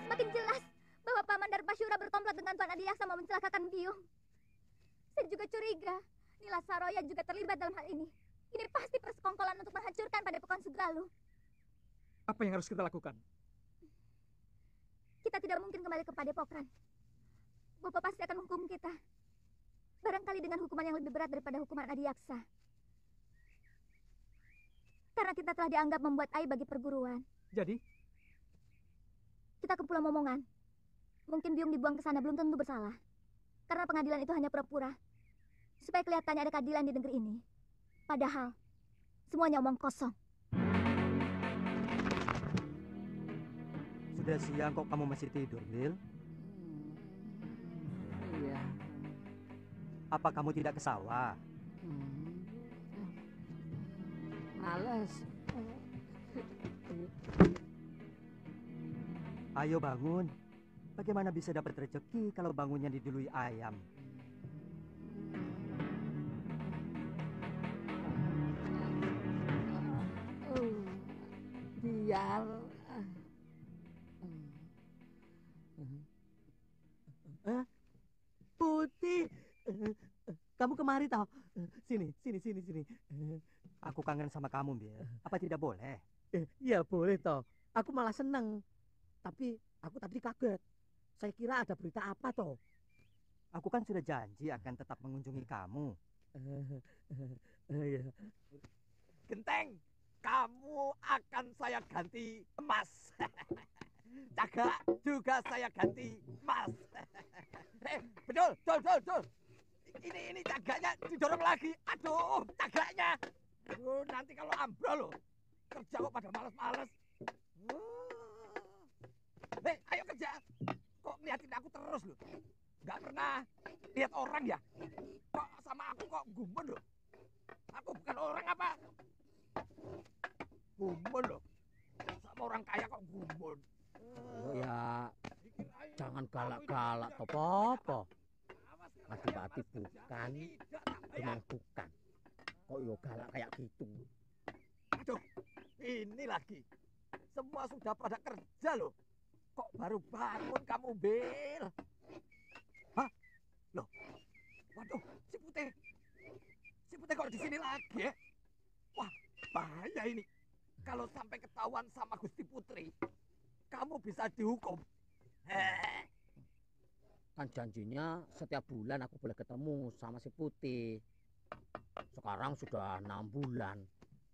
Semakin jelas bahwa Paman Darmasyura berkomplot dengan Tuan Adiaksa mau mencelakakan Biung. Saya juga curiga Nila Saroya juga terlibat dalam hal ini. Ini pasti persekongkolan untuk menghancurkan Padepokan Sugalu. Apa yang harus kita lakukan? Kita tidak mungkin kembali ke Padepokan. Bapak pasti akan menghukum kita. Barangkali dengan hukuman yang lebih berat daripada hukuman Adiaksa. Karena kita telah dianggap membuat aib bagi perguruan. Jadi? Kita ke Pulau Momongan. Mungkin Biung dibuang ke sana belum tentu bersalah. Karena pengadilan itu hanya pura-pura. Supaya kelihatannya ada keadilan di negeri ini. Padahal, semuanya omong kosong. Sudah siang kok kamu masih tidur, Lil? Iya. Apa kamu tidak ke sawah? Males. Ayo bangun. Bagaimana bisa dapat rezeki kalau bangunnya didului ayam? Biar. Putih. Kamu kemari tau? Sini. Aku kangen sama kamu, Bil. Apa tidak boleh? Iya boleh toh. Aku malah seneng. Tapi aku tadi kaget. Saya kira ada berita apa toh? Aku kan sudah janji akan tetap mengunjungi kamu. Iya. Genteng, kamu akan saya ganti emas. Cagak juga saya ganti emas. Betul. Ini cagaknya didorong lagi. Aduh, cagaknya. Nanti kalau ambrol loh. Kerja kok pada males-males. Ayo kerja. Kok ngeliatin aku terus loh? Nggak pernah lihat orang ya? Kok sama aku kok gumun loh? Aku bukan orang apa? Gumun loh. Sama orang kaya kok gumun. Oh ya, jangan galak-galak toh, Popo. Adipati bukan, memang bukan. Kok yo galak kayak gitu? Aduh, ini lagi. Semua sudah pada kerja loh. Kok baru bangun kamu, Bil? Hah? Loh? Waduh, si Putih. Si Putih kok di sini lagi ya? Wah, bahaya ini. Kalau sampai ketahuan sama Gusti Putri, kamu bisa dihukum. Kan janjinya setiap bulan aku boleh ketemu sama si Putih. Sekarang sudah 6 bulan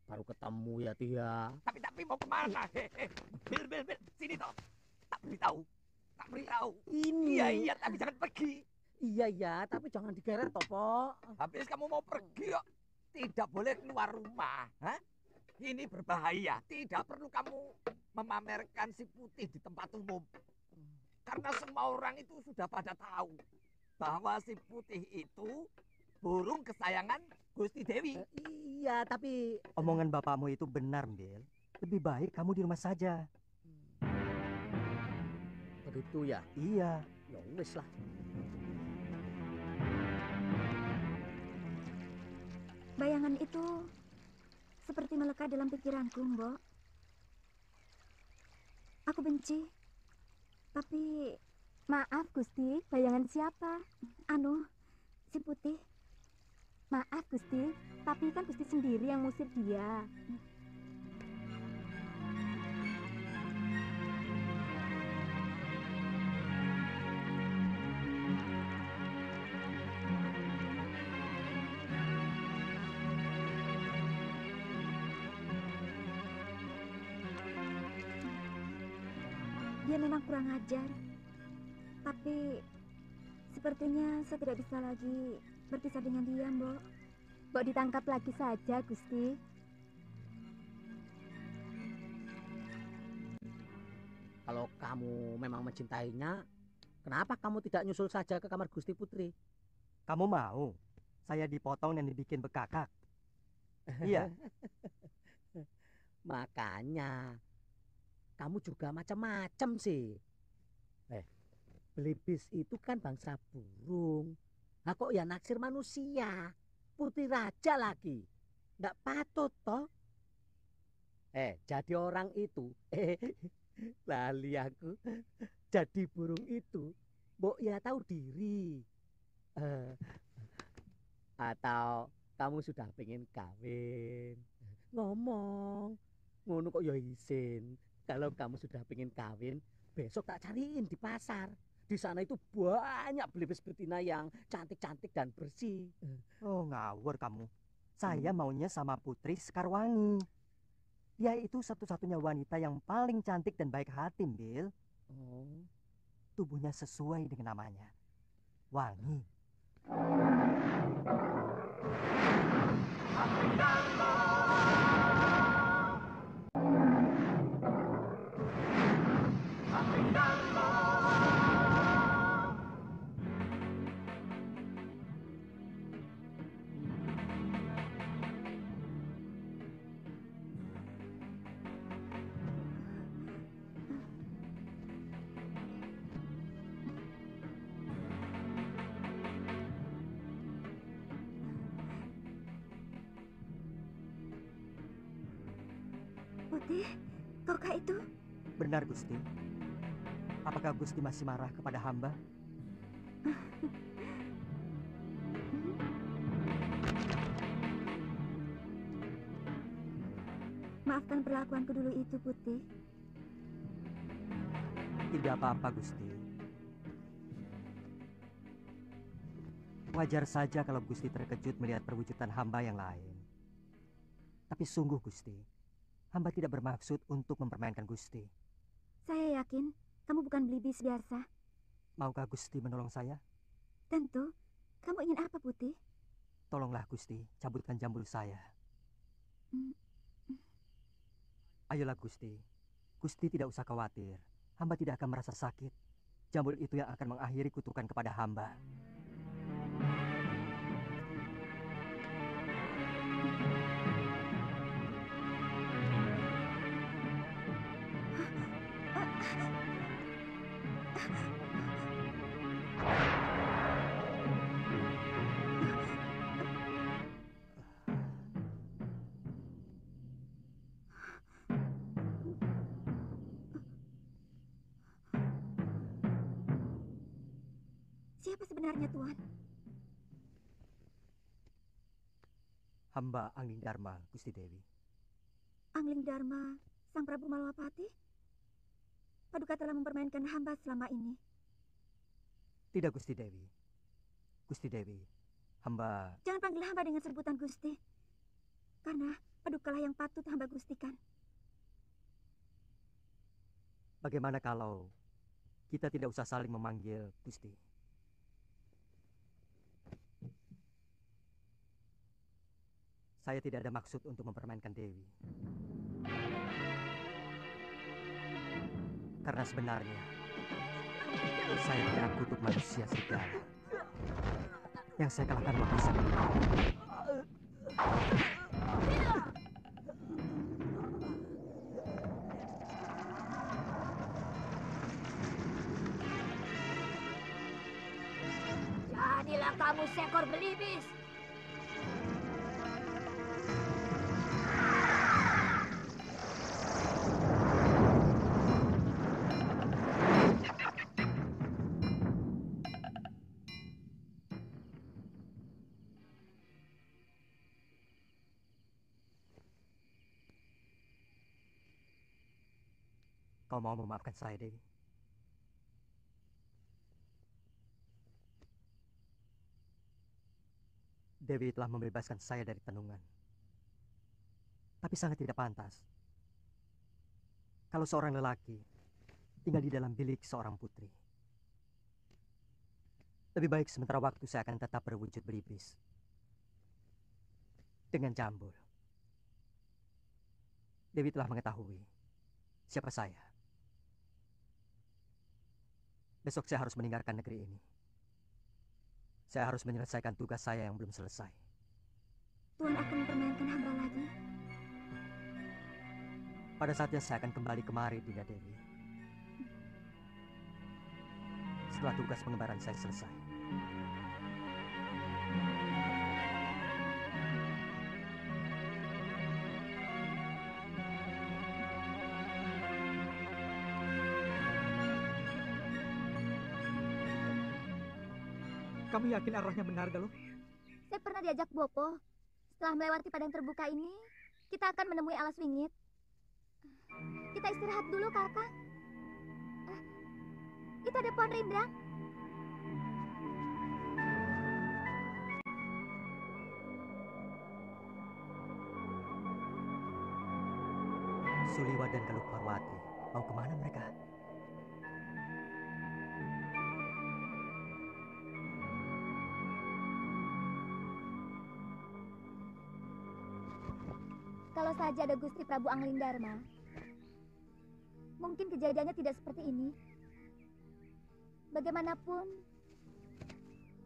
baru ketemu ya dia. Tapi mau kemana? Bil, sini toh. Tak beritahu. Ini. Iya, tapi jangan pergi. Iya, tapi jangan digeret toh, Po. Habis kamu mau pergi kok tidak boleh keluar rumah. Hah? Ini berbahaya. Tidak perlu kamu memamerkan si Putih di tempat umum. Karena semua orang itu sudah pada tahu bahwa si Putih itu burung kesayangan Gusti Dewi. Iya, tapi omongan bapakmu itu benar, Bil. Lebih baik kamu di rumah saja. Begitu ya? Iya. Ya wis lah. Bayangan itu seperti melekat dalam pikiranku, Mbok. Aku benci. Tapi maaf, Gusti, bayangan siapa? Si Putih. Maaf, Gusti, tapi kan Gusti sendiri yang ngusir dia. Dia memang kurang ajar. Tapi sepertinya saya tidak bisa lagi berpisah dengan dia, Mbok. Mbok ditangkap lagi saja, Gusti. Kalau kamu memang mencintainya, kenapa kamu tidak nyusul saja ke kamar Gusti Putri? Kamu mau saya dipotong dan dibikin bekakak? Iya. Makanya kamu juga macam-macam sih. Belibis itu kan bangsa burung. Nah kok ya naksir manusia? putri raja lagi. Nggak patut toh. Jadi orang itu, lali aku. Jadi burung itu, mbok ya tahu diri. Atau kamu sudah pengen kawin. Ngomong, ngono kok ya isin. Kalau kamu sudah pengen kawin, besok tak cariin di pasar. Di sana itu banyak belibis betina yang cantik-cantik dan bersih. Oh, ngawur kamu. Saya maunya sama Putri Sekarwangi. Dia itu satu-satunya wanita yang paling cantik dan baik hati, Bill. Oh. Tubuhnya sesuai dengan namanya. Wangi. Putih, kaukah itu? Benar, Gusti. Apakah Gusti masih marah kepada hamba? Maafkan perlakuanku dulu itu, Putih. Tidak apa-apa, Gusti. Wajar saja kalau Gusti terkejut melihat perwujudan hamba yang lain. Tapi sungguh, Gusti, hamba tidak bermaksud untuk mempermainkan Gusti. Saya yakin kamu bukan belibis biasa. Maukah Gusti menolong saya? Tentu. Kamu ingin apa, Putih? Tolonglah, Gusti, cabutkan jambul saya. Hmm. Ayolah, Gusti. Gusti tidak usah khawatir. Hamba tidak akan merasa sakit. Jambul itu yang akan mengakhiri kutukan kepada hamba. Siapa sebenarnya, Tuan? Hamba Angling Dharma, Gusti Dewi. Angling Dharma, Sang Prabu Malwapati? Paduka telah mempermainkan hamba selama ini. Tidak, Gusti Dewi. Gusti Dewi, hamba... Jangan panggil hamba dengan sebutan Gusti. Karena padukalah yang patut hamba gustikan. Bagaimana kalau kita tidak usah saling memanggil Gusti? Saya tidak ada maksud untuk mempermainkan Dewi. Karena sebenarnya saya tidak kutuk manusia serigala. Yang saya kalahkan waktu saya menikah. Jadilah kamu seekor belibis. Kau mau memaafkan saya, Dewi? Dewi telah membebaskan saya dari tenungan. Tapi sangat tidak pantas kalau seorang lelaki tinggal di dalam bilik seorang putri. Lebih baik sementara waktu saya akan tetap berwujud belibis dengan jambul. Dewi telah mengetahui siapa saya. Besok saya harus meninggalkan negeri ini. Saya harus menyelesaikan tugas saya yang belum selesai. Tuan akan mempermainkan hamba lagi. Pada saatnya saya akan kembali kemari, Dinda Dewi. Setelah tugas pengembaraan saya selesai. Kamu yakin arahnya benar, Galuh? Saya pernah diajak Bopo. Setelah melewati padang terbuka ini, kita akan menemui alas wingit. Kita istirahat dulu, Kakang. Itu ada pohon rindang. Suliwa dan Galuh Parwati, mau kemana mereka? Kalau saja ada Gusti Prabu Anglingdarma, mungkin kejadiannya tidak seperti ini. Bagaimanapun,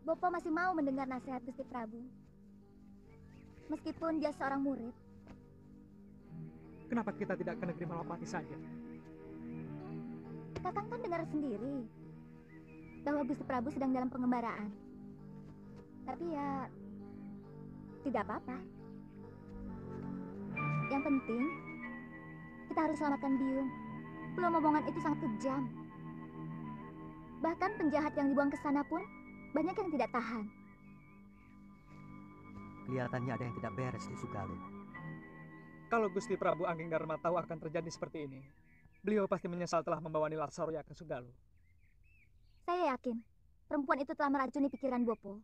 Bopo masih mau mendengar nasihat Gusti Prabu. Meskipun dia seorang murid. Kenapa kita tidak ke negeri Malapati saja? Kakang kan dengar sendiri bahwa Gusti Prabu sedang dalam pengembaraan. Tapi ya, tidak apa-apa. Yang penting, kita harus selamatkan Biung. Pulau Momongan itu sangat kejam. Bahkan penjahat yang dibuang ke sana pun banyak yang tidak tahan. Kelihatannya ada yang tidak beres di Sugaluh. Kalau Gusti Prabu Anggingdarma tahu akan terjadi seperti ini, beliau pasti menyesal telah membawa Nilar Saroya ke Sugaluh. Saya yakin perempuan itu telah meracuni pikiran Bopo.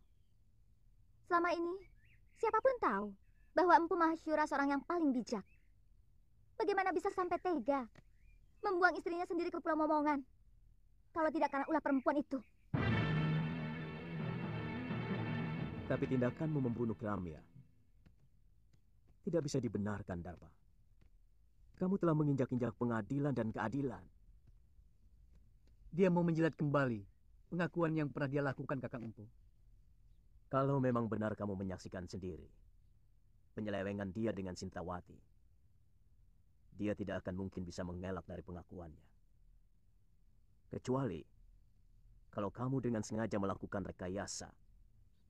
Selama ini, siapapun tahu bahwa Empu Mahasyura seorang yang paling bijak. Bagaimana bisa sampai tega membuang istrinya sendiri ke Pulau Momongan? Kalau tidak karena ulah perempuan itu. Tapi tindakanmu membunuh Gramya tidak bisa dibenarkan, Darpa. Kamu telah menginjak-injak pengadilan dan keadilan. Dia mau menjilat kembali pengakuan yang pernah dia lakukan, Kakang Empu. Kalau memang benar kamu menyaksikan sendiri penyelewengan dia dengan Sintawati, dia tidak akan mungkin bisa mengelak dari pengakuannya. Kecuali kalau kamu dengan sengaja melakukan rekayasa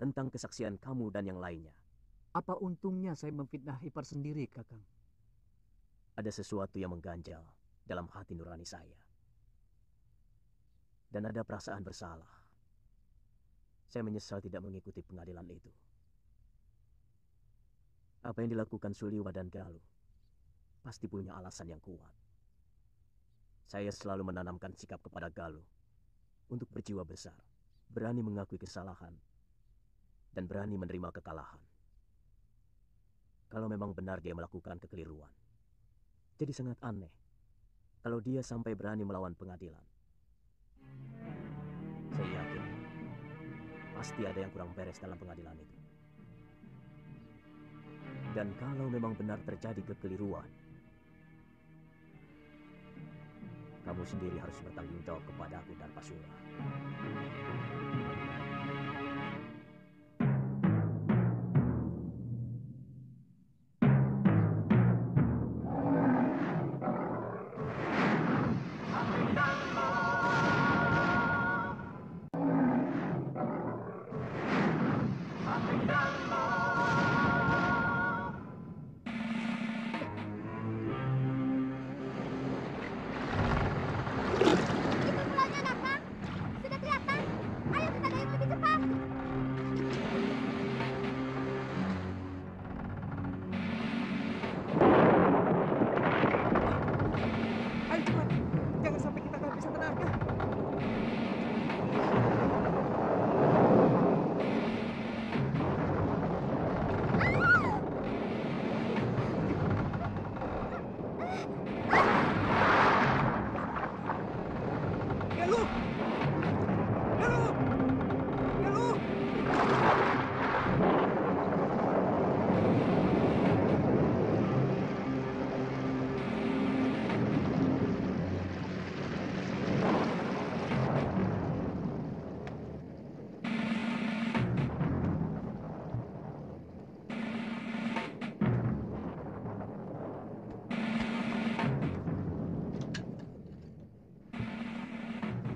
tentang kesaksian kamu dan yang lainnya. Apa untungnya saya memfitnah ipar sendiri, Kakang? Ada sesuatu yang mengganjal dalam hati nurani saya. Dan ada perasaan bersalah. Saya menyesal tidak mengikuti pengadilan itu. Apa yang dilakukan Suliwa dan Galuh pasti punya alasan yang kuat. Saya selalu menanamkan sikap kepada Galuh untuk berjiwa besar, berani mengakui kesalahan, dan berani menerima kekalahan. Kalau memang benar dia melakukan kekeliruan, jadi sangat aneh kalau dia sampai berani melawan pengadilan. Saya yakin pasti ada yang kurang beres dalam pengadilan itu. Dan kalau memang benar terjadi kekeliruan, kamu sendiri harus bertanggung jawab kepada aku dan Pasura. Itu pulaunya, Kakang. Sudah kelihatan. Ayo kita dayung lebih cepat. Ayo cepat, jangan sampai kita kehabisan tenaga. Galuh! Galuh! Galuh!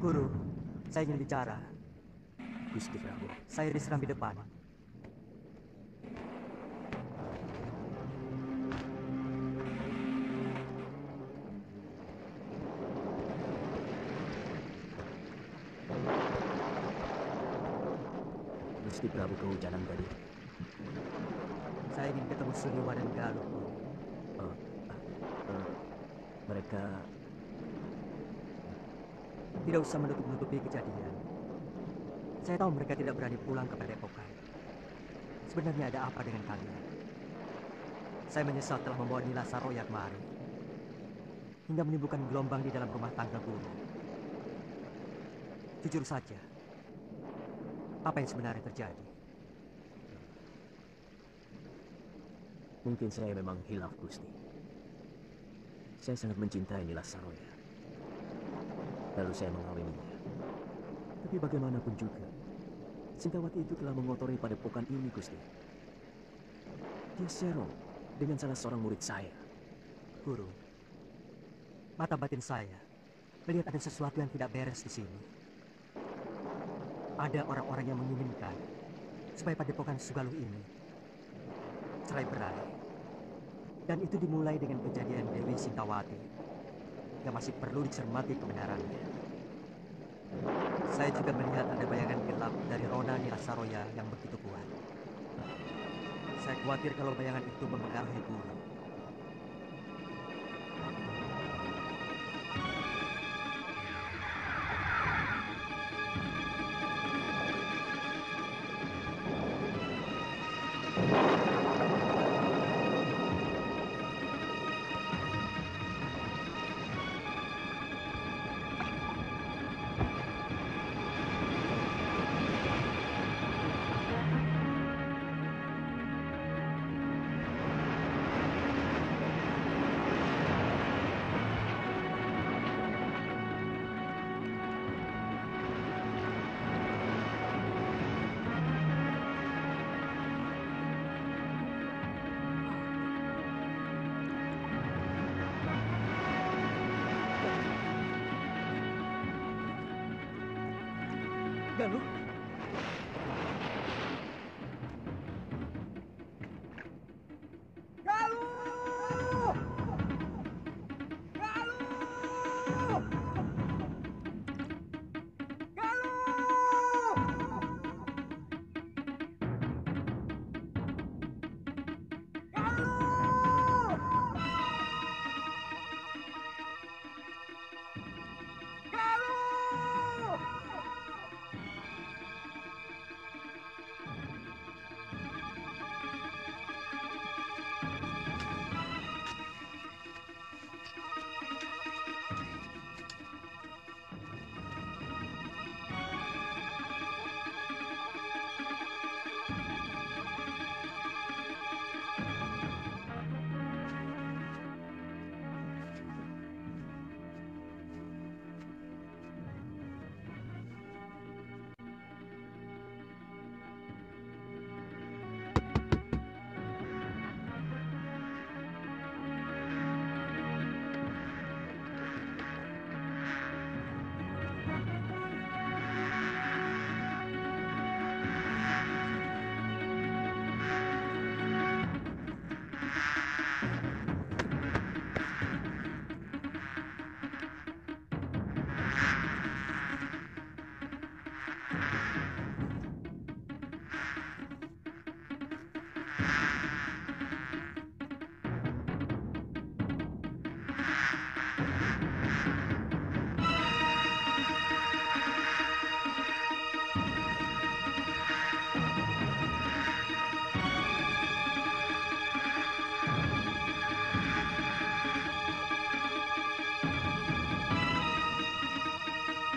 Guru, saya ingin bicara. Gusti Prabu, Saya diserang di depan. Gusti Prabu kehujanan tadi? Saya ingin ketemu Suliwa dan Galuh. Mereka Tidak usah menutup-nutupi kejadian. Saya tahu mereka tidak berani pulang ke Padepokan. Sebenarnya ada apa dengan kalian? Saya menyesal telah membawa Nila Saroya kemari, hingga menimbulkan gelombang di dalam rumah tangga guru. Jujur saja, apa yang sebenarnya terjadi? Mungkin saya memang hilaf, Gusti. Saya sangat mencintai Nila Saroya. Lalu saya mengawininya. Tapi bagaimanapun juga, Singkawati itu telah mengotori padepokan ini, Gusti. Dia serong dengan salah seorang murid saya. Guru, mata batin saya melihat ada sesuatu yang tidak beres di sini. Ada orang-orang yang menginginkan supaya padepokan Sugaluh ini cerai berai. Dan itu dimulai dengan kejadian Dewi Singkawati yang masih perlu dicermati kebenarannya. Saya juga melihat ada bayangan gelap dari Rona Nila Saroya yang begitu kuat. Saya khawatir kalau bayangan itu mempengaruhi guru. Galuh,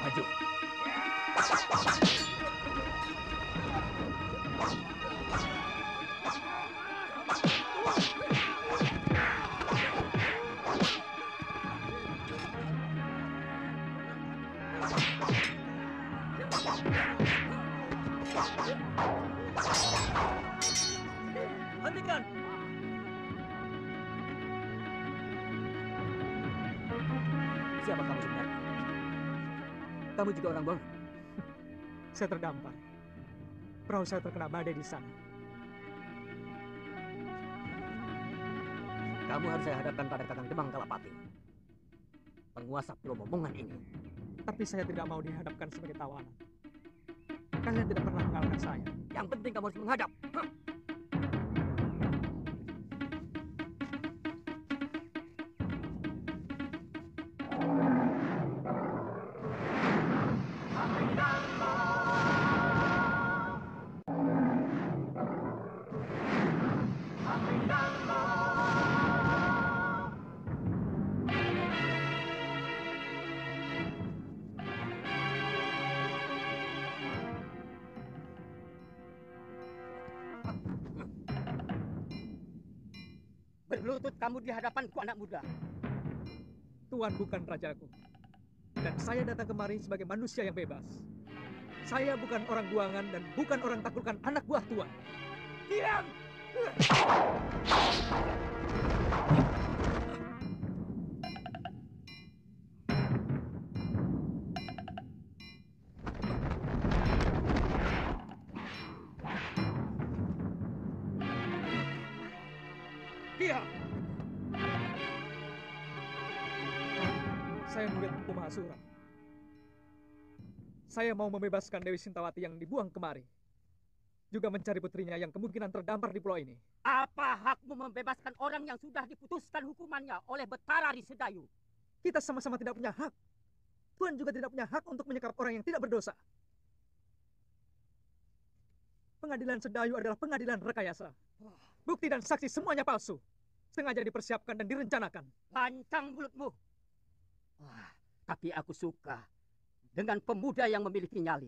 Maju. Hentikan! Siapa kamu sebenarnya? Kamu juga orang Bong? saya terdampar. Perahu saya terkena badai di sana. Kamu harus saya hadapkan pada Kakang Demang Kalapati, penguasa Pulau Momongan ini. Tapi saya tidak mau dihadapkan sebagai tawanan. Kalian tidak pernah mengalahkan saya. Yang penting kamu harus menghadap. Hah? Berlutut kamu di hadapanku, anak muda. Tuan bukan rajaku. Dan saya datang kemari sebagai manusia yang bebas. Saya bukan orang buangan dan bukan orang taklukkan anak buah Tuan. Diam! Diam! Saya murid Empu Mahasura. Saya mau membebaskan Dewi Sintawati yang dibuang kemari. Juga mencari putrinya yang kemungkinan terdampar di pulau ini. Apa hakmu membebaskan orang yang sudah diputuskan hukumannya oleh Betara di Sedayu? Kita sama-sama tidak punya hak. Tuan juga tidak punya hak untuk menyekap orang yang tidak berdosa. Pengadilan Sedayu adalah pengadilan rekayasa. Bukti dan saksi semuanya palsu. Sengaja dipersiapkan dan direncanakan. Lancang mulutmu. Wah, tapi aku suka dengan pemuda yang memiliki nyali.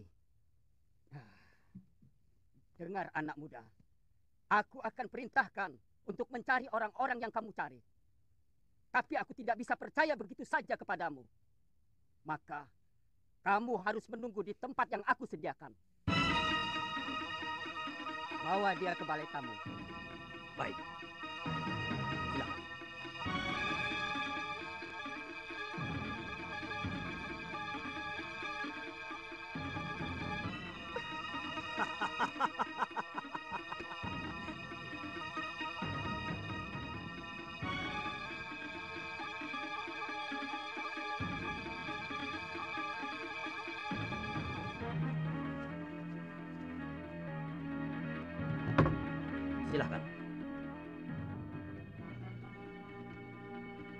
Dengar anak muda, aku akan perintahkan untuk mencari orang-orang yang kamu cari. Tapi aku tidak bisa percaya begitu saja kepadamu. Maka kamu harus menunggu di tempat yang aku sediakan. Bawa dia ke balai tamu. Baik. Silakan. Silahkan.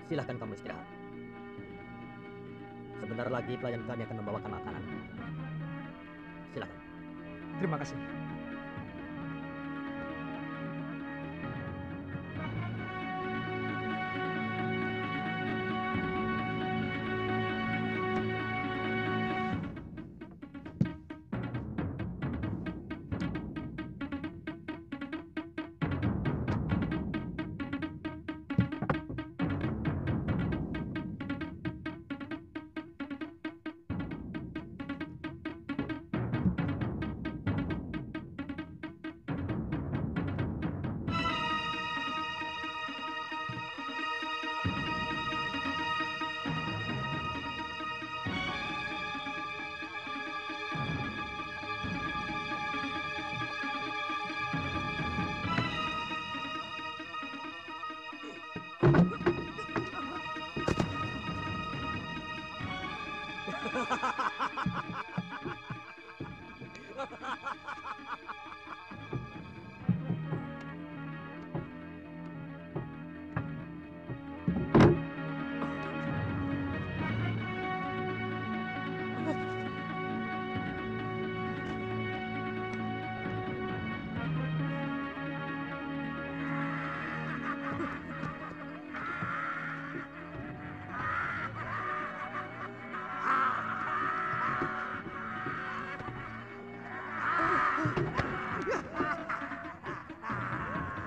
Silahkan kamu istirahat. Sebentar lagi pelayan kami akan membawakan makanan. Silahkan. Terima kasih.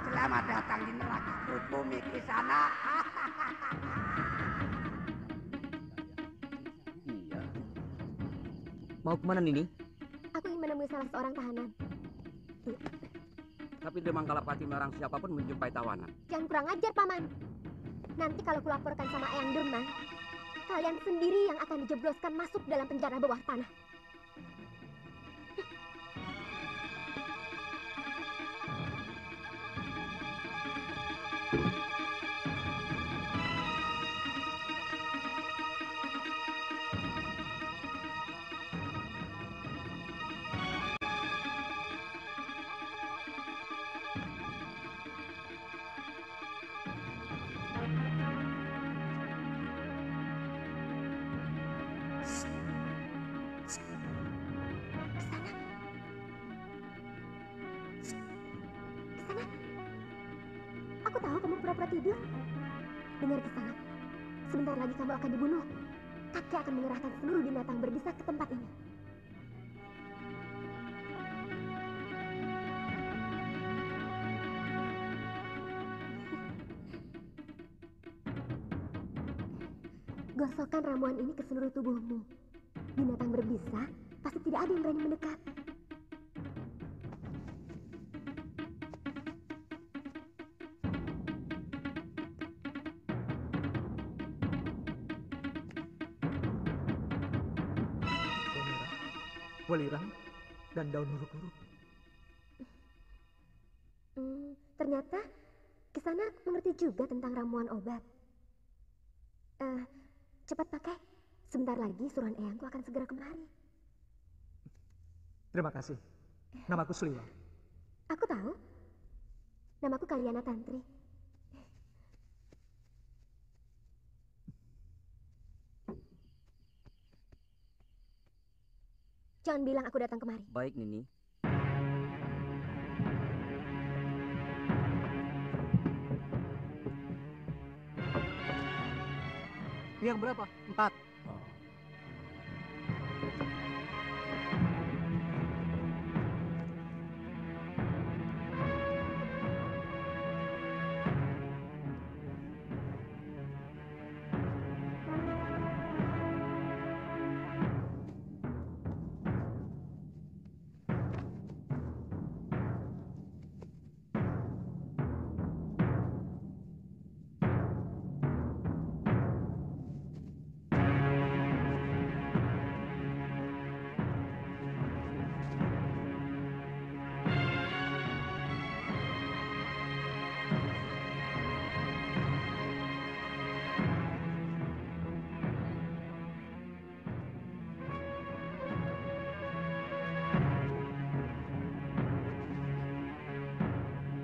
Selamat datang di neraka bumi di sana. Iya. Mau kemana Nini? Aku ingin menemui salah seorang tahanan. Tapi Demang Kalapati melarang siapapun menjumpai tawanan. Jangan kurang ajar, Paman. Nanti kalau kulaporkan sama Eyang Derma, kalian sendiri yang akan dijebloskan masuk dalam penjara bawah tanah. Aku tahu kamu pura-pura tidur. Dengar Kisana, sebentar lagi kamu akan dibunuh. Kakek akan mengerahkan seluruh binatang berbisa ke tempat ini. Gosokkan ramuan ini ke seluruh tubuhmu. Binatang berbisa pasti tidak ada yang berani mendekat. Welirang, dan daun huruk-huruk. Ternyata Kisana mengerti juga tentang ramuan obat. Cepat pakai. Sebentar lagi suruhan eyangku akan segera kemari. Terima kasih. Namaku Suliwa. Aku tahu. Namaku Kaliana Tantri. Jangan bilang aku datang kemari. Baik, Nini. Yang berapa? 4.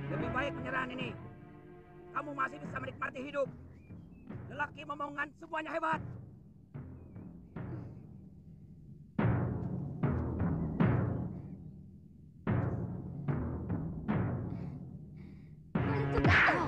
Lebih baik penyerahan ini. Kamu masih bisa menikmati hidup. Lelaki momongan semuanya hebat. Balik juga.